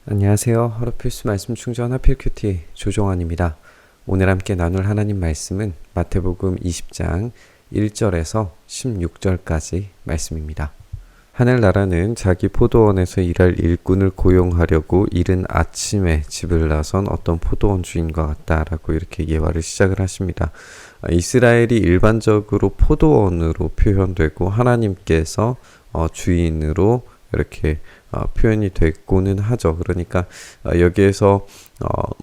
안녕하세요. 하루 필수 말씀 충전 하필 큐티 조종환입니다. 오늘 함께 나눌 하나님 말씀은 마태복음 20장 1절에서 16절까지 말씀입니다. 하늘나라는 자기 포도원에서 일할 일꾼을 고용하려고 이른 아침에 집을 나선 어떤 포도원 주인과 같다라고 이렇게 예화를 시작을 하십니다. 이스라엘이 일반적으로 포도원으로 표현되고 하나님께서 주인으로 이렇게 표현이 됐고는 하죠. 그러니까 여기에서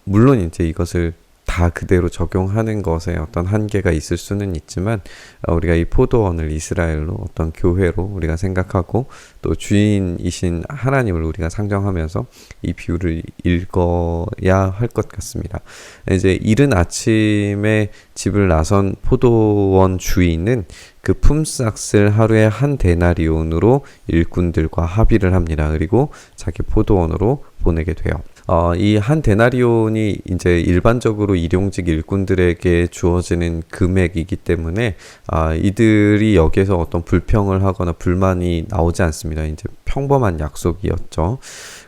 물론 이제 이것을 다 그대로 적용하는 것에 어떤 한계가 있을 수는 있지만 우리가 이 포도원을 이스라엘로 어떤 교회로 우리가 생각하고 또 주인이신 하나님을 우리가 상정하면서 이 비유를 읽어야 할 것 같습니다. 이제 이른 아침에 집을 나선 포도원 주인은 그 품삯을 하루에 한 데나리온으로 일꾼들과 합의를 합니다. 그리고 자기 포도원으로 보내게 돼요. 이 한 데나리온이 이제 일반적으로 일용직 일꾼들에게 주어지는 금액이기 때문에 이들이 여기에서 어떤 불평을 하거나 불만이 나오지 않습니다. 이제 평범한 약속이었죠.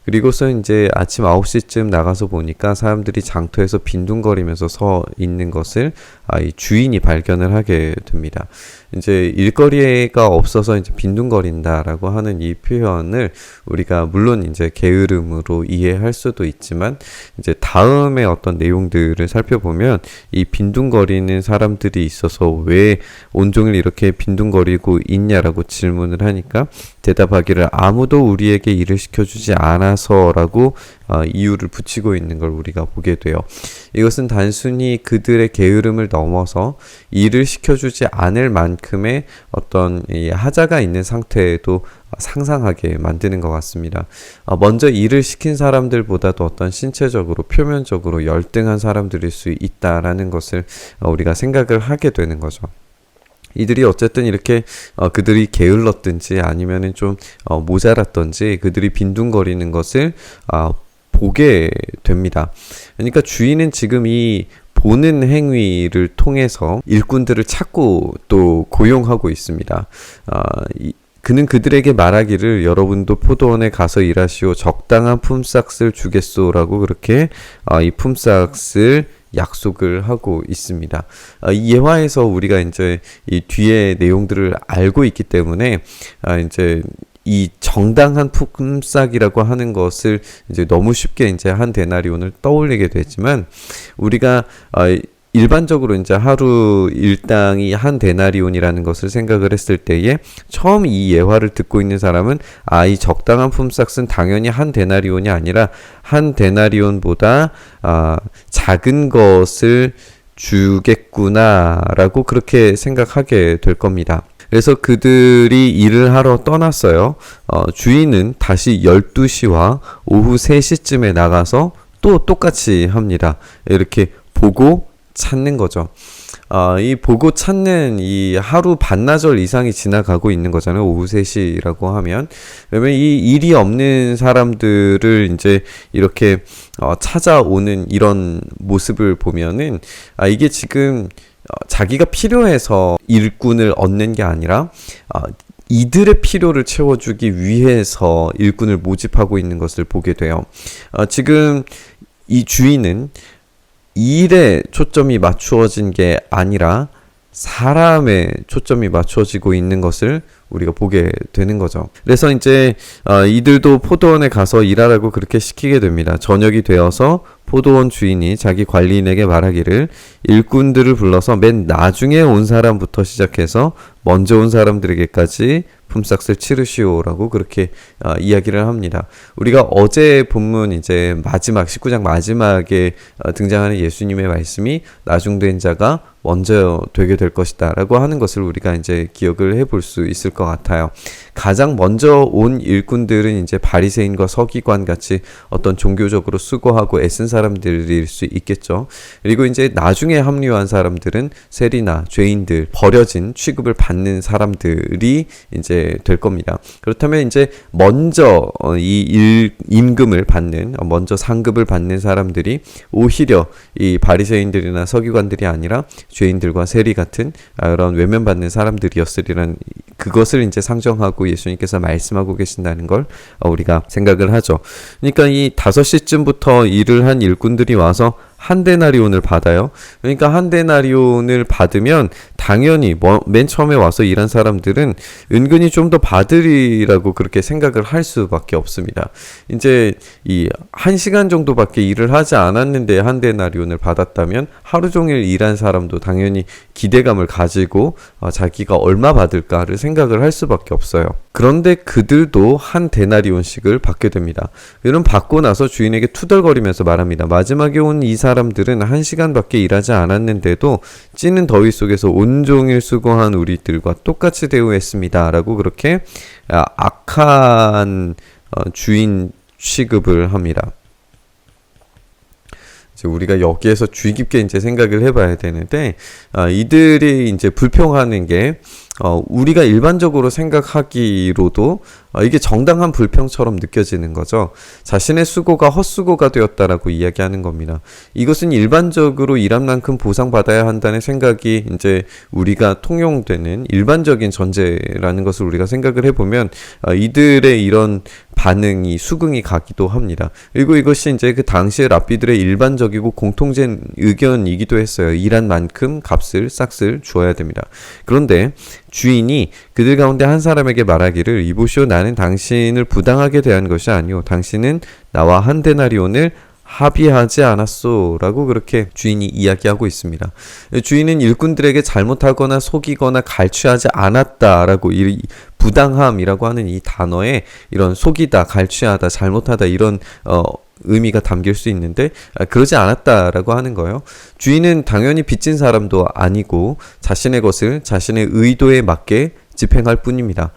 그리고서 이제 아침 9시쯤 나가서 보니까 사람들이 장터에서 빈둥거리면서 서 있는 것을 이 주인이 발견을 하게 됩니다. 이제 일거리가 없어서 이제 빈둥거린다라고 하는 이 표현을 우리가 물론 이제 게으름으로 이해할 수도 있지만 이제 다음에 어떤 내용들을 살펴보면 이 빈둥거리는 사람들이 있어서 왜 온종일 이렇게 빈둥거리고 있냐라고 질문을 하니까 대답하기를 아무도 우리에게 일을 시켜주지 않아서라고 이유를 붙이고 있는 걸 우리가 보게 돼요. 이것은 단순히 그들의 게으름을 넘어서 일을 시켜주지 않을 만큼의 어떤 하자가 있는 상태에도 상상하게 만드는 것 같습니다. 먼저 일을 시킨 사람들보다도 어떤 신체적으로 표면적으로 열등한 사람들일 수 있다라는 것을 우리가 생각을 하게 되는 거죠. 이들이 어쨌든 이렇게 그들이 게을렀든지 아니면은 좀 모자랐든지 그들이 빈둥거리는 것을 보게 됩니다. 그러니까 주인은 지금 이 보는 행위를 통해서 일꾼들을 찾고 또 고용하고 있습니다. 그는 그들에게 말하기를 여러분도 포도원에 가서 일하시오 적당한 품삯을 주겠소라고 그렇게 이 품삯을 약속을 하고 있습니다. 이 예화에서 우리가 이제 이 뒤에 내용들을 알고 있기 때문에 이제 이 정당한 품삯이라고 하는 것을 이제 너무 쉽게 이제 한 데나리온을 떠올리게 되지만 우리가 일반적으로 이제 하루 일당이 한 데나리온이라는 것을 생각을 했을 때에 처음 이 예화를 듣고 있는 사람은 이 적당한 품삯은 당연히 한 데나리온이 아니라 한 데나리온보다 작은 것을 주겠구나라고 그렇게 생각하게 될 겁니다. 그래서 그들이 일을 하러 떠났어요. 주인은 다시 12시와 오후 3시쯤에 나가서 또 똑같이 합니다. 이렇게 보고 찾는 거죠. 이 보고 찾는 이 하루 반나절 이상이 지나가고 있는 거잖아요. 오후 3시라고 하면. 그러면 이 일이 없는 사람들을 이제 이렇게 찾아오는 이런 모습을 보면은 이게 지금 자기가 필요해서 일꾼을 얻는 게 아니라 이들의 필요를 채워주기 위해서 일꾼을 모집하고 있는 것을 보게 돼요. 지금 이 주인은 일에 초점이 맞추어진 게 아니라 사람에 초점이 맞춰지고 있는 것을 우리가 보게 되는 거죠. 그래서 이제 이들도 포도원에 가서 일하라고 그렇게 시키게 됩니다. 저녁이 되어서 포도원 주인이 자기 관리인에게 말하기를 일꾼들을 불러서 맨 나중에 온 사람부터 시작해서 먼저 온 사람들에게까지 품삯을 치르시오라고 그렇게 이야기를 합니다. 우리가 어제 본문 이제 마지막 19장 마지막에 등장하는 예수님의 말씀이 나중된 자가 먼저 되게 될 것이다 라고 하는 것을 우리가 이제 기억을 해볼 수 있을 것 같아요. 가장 먼저 온 일꾼들은 이제 바리새인과 서기관 같이 어떤 종교적으로 수고하고 애쓴 사람들일 수 있겠죠. 그리고 이제 나중에 합류한 사람들은 세리나 죄인들, 버려진 취급을 받는 사람들이 이제 이제 될 겁니다. 그렇다면 이제 먼저 이 임금을 받는, 먼저 상급을 받는 사람들이 오히려 이 바리새인들이나 서기관들이 아니라 죄인들과 세리 같은 그런 외면받는 사람들이었으리란, 그것을 이제 상정하고 예수님께서 말씀하고 계신다는 걸 우리가 생각을 하죠. 그러니까 이 5시쯤부터 일을 한 일꾼들이 와서 한 데나리온을 받아요. 그러니까 한 데나리온을 받으면 당연히 맨 처음에 와서 일한 사람들은 은근히 좀 더 받으리라고 그렇게 생각을 할 수밖에 없습니다. 이제 이 1시간 정도밖에 일을 하지 않았는데 한 데나리온을 받았다면 하루 종일 일한 사람도 당연히 기대감을 가지고 자기가 얼마 받을까를 생각을 할 수밖에 없어요. 그런데 그들도 한 데나리온씩을 받게 됩니다. 이런 받고 나서 주인에게 투덜거리면서 말합니다. 마지막에 온 이 사람들은 1시간밖에 일하지 않았는데도 찌는 더위 속에서 온종일 수고한 우리들과 똑같이 대우했습니다. 라고 그렇게 악한 주인 취급을 합니다. 우리가 여기에서 주의 깊게 이제 생각을 해봐야 되는데, 이들이 이제 불평하는 게 우리가 일반적으로 생각하기로도 이게 정당한 불평처럼 느껴지는 거죠. 자신의 수고가 헛수고가 되었다라고 이야기하는 겁니다. 이것은 일반적으로 일한 만큼 보상받아야 한다는 생각이 이제 우리가 통용되는 일반적인 전제라는 것을 우리가 생각을 해보면 이들의 이런 반응이 수긍이 가기도 합니다. 그리고 이것이 이제 그 당시의 랍비들의 일반적이고 공통된 의견이기도 했어요. 일한 만큼 값을 싹쓸 주어야 됩니다. 그런데 주인이 그들 가운데 한 사람에게 말하기를, 이보시오, 나는 당신을 부당하게 대한 것이 아니오, 당신은 나와 한 데나리온을 합의하지 않았소 라고 그렇게 주인이 이야기하고 있습니다. 주인은 일꾼들에게 잘못하거나 속이거나 갈취하지 않았다라고, 이 부당함이라고 하는 이 단어에 이런 속이다, 갈취하다, 잘못하다 이런 의미가 담길 수 있는데 그러지 않았다라고 하는 거예요. 주인은 당연히 빚진 사람도 아니고 자신의 것을 자신의 의도에 맞게 집행할 뿐입니다.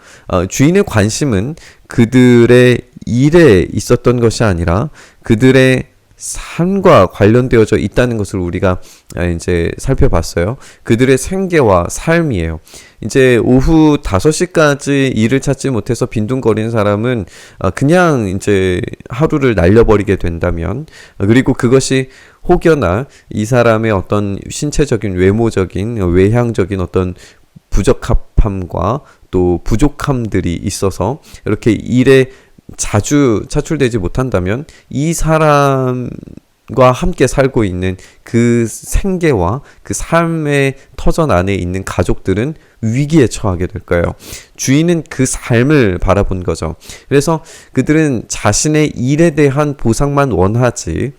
주인의 관심은 그들의 일에 있었던 것이 아니라 그들의 삶과 관련되어져 있다는 것을 우리가 이제 살펴봤어요. 그들의 생계와 삶이에요. 이제 오후 5시까지 일을 찾지 못해서 빈둥거리는 사람은 그냥 이제 하루를 날려버리게 된다면, 그리고 그것이 혹여나 이 사람의 어떤 신체적인, 외모적인, 외향적인 어떤 부적합함과 또 부족함들이 있어서 이렇게 일에 자주 차출되지 못한다면 이 사람과 함께 살고 있는 그 생계와 그 삶의 터전 안에 있는 가족들은 위기에 처하게 될 거예요. 주인은 그 삶을 바라본 거죠. 그래서 그들은 자신의 일에 대한 보상만 원하지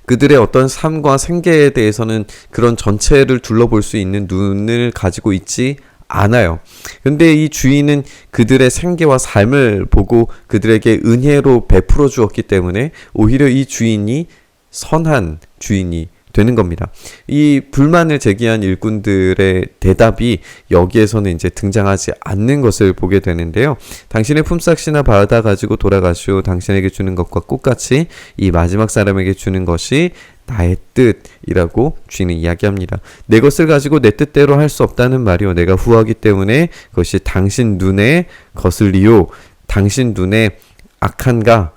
그들의 어떤 삶과 생계에 대해서는 그런 전체를 둘러볼 수 있는 눈을 가지고 있지 않아요. 근데 이 주인은 그들의 생계와 삶을 보고 그들에게 은혜로 베풀어 주었기 때문에 오히려 이 주인이 선한 주인이 되는 겁니다. 이 불만을 제기한 일꾼들의 대답이 여기에서는 이제 등장하지 않는 것을 보게 되는데요. 당신의 품삯이나 받아 가지고 돌아가시오. 당신에게 주는 것과 똑같이 이 마지막 사람에게 주는 것이 나의 뜻이라고 주인은 이야기합니다. 내 것을 가지고 내 뜻대로 할 수 없다는 말이요. 내가 후하기 때문에 그것이 당신 눈에 거슬리요. 당신 눈에 악한가?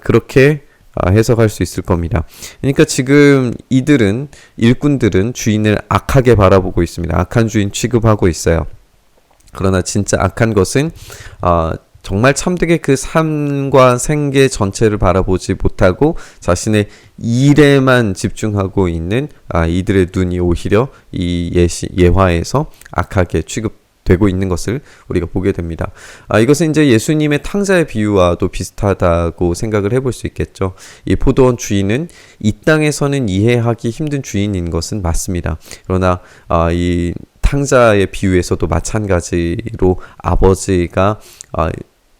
그렇게 해석할 수 있을 겁니다. 그러니까 지금 이들은, 일꾼들은 주인을 악하게 바라보고 있습니다. 악한 주인 취급하고 있어요. 그러나 진짜 악한 것은 정말 참되게 그 삶과 생계 전체를 바라보지 못하고 자신의 일에만 집중하고 있는 이들의 눈이 오히려 이 예화에서 악하게 취급되고 있는 것을 우리가 보게 됩니다. 이것은 이제 예수님의 탕자의 비유와도 비슷하다고 생각을 해볼 수 있겠죠. 이 포도원 주인은 이 땅에서는 이해하기 힘든 주인인 것은 맞습니다. 그러나 이 탕자의 비유에서도 마찬가지로 아버지가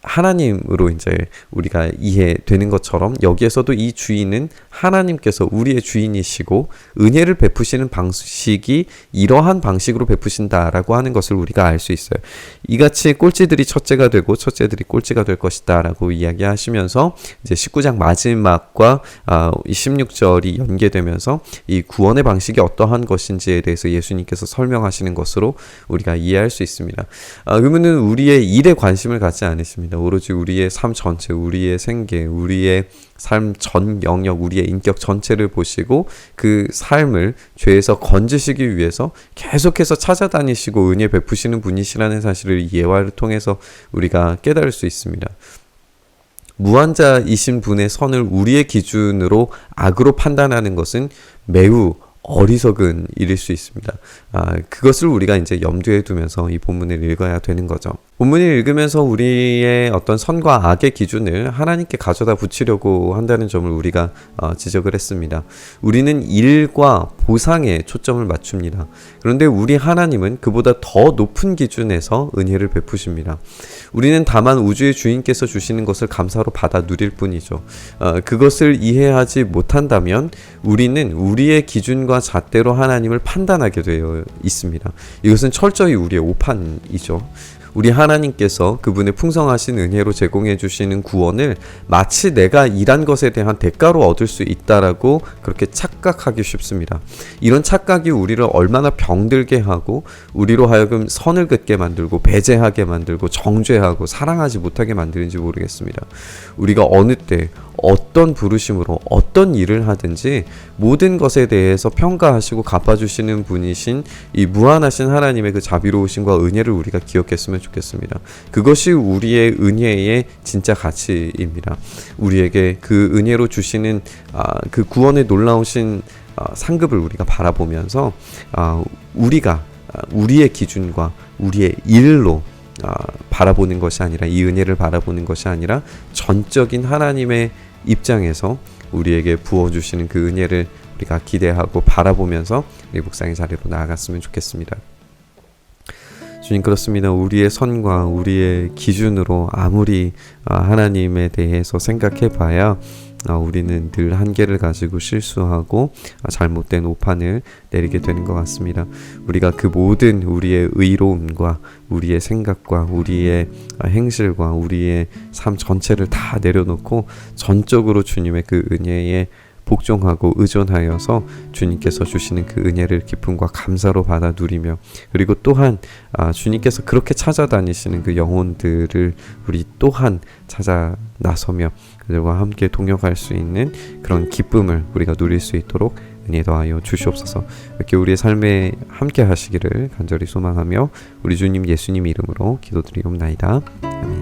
하나님으로 이제 우리가 이해되는 것처럼 여기에서도 이 주인은 하나님께서 우리의 주인이시고 은혜를 베푸시는 방식이 이러한 방식으로 베푸신다라고 하는 것을 우리가 알 수 있어요. 이같이 꼴찌들이 첫째가 되고 첫째들이 꼴찌가 될 것이다라고 이야기하시면서 이제 19장 마지막과 이 16절이 연계되면서 이 구원의 방식이 어떠한 것인지에 대해서 예수님께서 설명하시는 것으로 우리가 이해할 수 있습니다. 그러면은 우리의 일에 관심을 갖지 않으십니다. 오로지 우리의 삶 전체, 우리의 생계, 우리의 삶 전 영역, 우리의 인격 전체를 보시고 그 삶을 죄에서 건지시기 위해서 계속해서 찾아다니시고 은혜 베푸시는 분이시라는 사실을 이 예화를 통해서 우리가 깨달을 수 있습니다. 무한자이신 분의 선을 우리의 기준으로 악으로 판단하는 것은 매우 어리석은 일일 수 있습니다. 그것을 우리가 이제 염두에 두면서 이 본문을 읽어야 되는 거죠. 본문을 읽으면서 우리의 어떤 선과 악의 기준을 하나님께 가져다 붙이려고 한다는 점을 우리가 지적을 했습니다. 우리는 일과 보상에 초점을 맞춥니다. 그런데 우리 하나님은 그보다 더 높은 기준에서 은혜를 베푸십니다. 우리는 다만 우주의 주인께서 주시는 것을 감사로 받아 누릴 뿐이죠. 그것을 이해하지 못한다면 우리는 우리의 기준과 잣대로 하나님을 판단하게 되어 있습니다. 이것은 철저히 우리의 오판이죠. 우리 하나님께서 그분의 풍성하신 은혜로 제공해 주시는 구원을 마치 내가 일한 것에 대한 대가로 얻을 수 있다라고 그렇게 착각하기 쉽습니다. 이런 착각이 우리를 얼마나 병들게 하고 우리로 하여금 선을 긋게 만들고 배제하게 만들고 정죄하고 사랑하지 못하게 만드는지 모르겠습니다. 우리가 어느 때 어떤 부르심으로 어떤 일을 하든지 모든 것에 대해서 평가하시고 갚아주시는 분이신 이 무한하신 하나님의 그 자비로우심과 은혜를 우리가 기억했으면 좋겠습니다. 그것이 우리의 은혜의 진짜 가치입니다. 우리에게 그 은혜로 주시는 그 구원의 놀라우신 상급을 우리가 바라보면서 우리가 우리의 기준과 우리의 일로 바라보는 것이 아니라 이 은혜를 바라보는 것이 아니라 전적인 하나님의 입장에서 우리에게 부어주시는 그 은혜를 우리가 기대하고 바라보면서 우리 묵상의 자리로 나아갔으면 좋겠습니다. 주님, 그렇습니다. 우리의 선과 우리의 기준으로 아무리 하나님에 대해서 생각해봐야 우리는 늘 한계를 가지고 실수하고 잘못된 오판을 내리게 되는 것 같습니다. 우리가 그 모든 우리의 의로움과 우리의 생각과 우리의 행실과 우리의 삶 전체를 다 내려놓고 전적으로 주님의 그 은혜에 복종하고 의존하여서 주님께서 주시는 그 은혜를 기쁨과 감사로 받아 누리며, 그리고 또한 주님께서 그렇게 찾아다니시는 그 영혼들을 우리 또한 찾아 나서며 그들과 함께 동역할 수 있는 그런 기쁨을 우리가 누릴 수 있도록 은혜 더하여 주시옵소서. 이렇게 우리의 삶에 함께 하시기를 간절히 소망하며 우리 주님 예수님 이름으로 기도드리옵나이다. 아멘.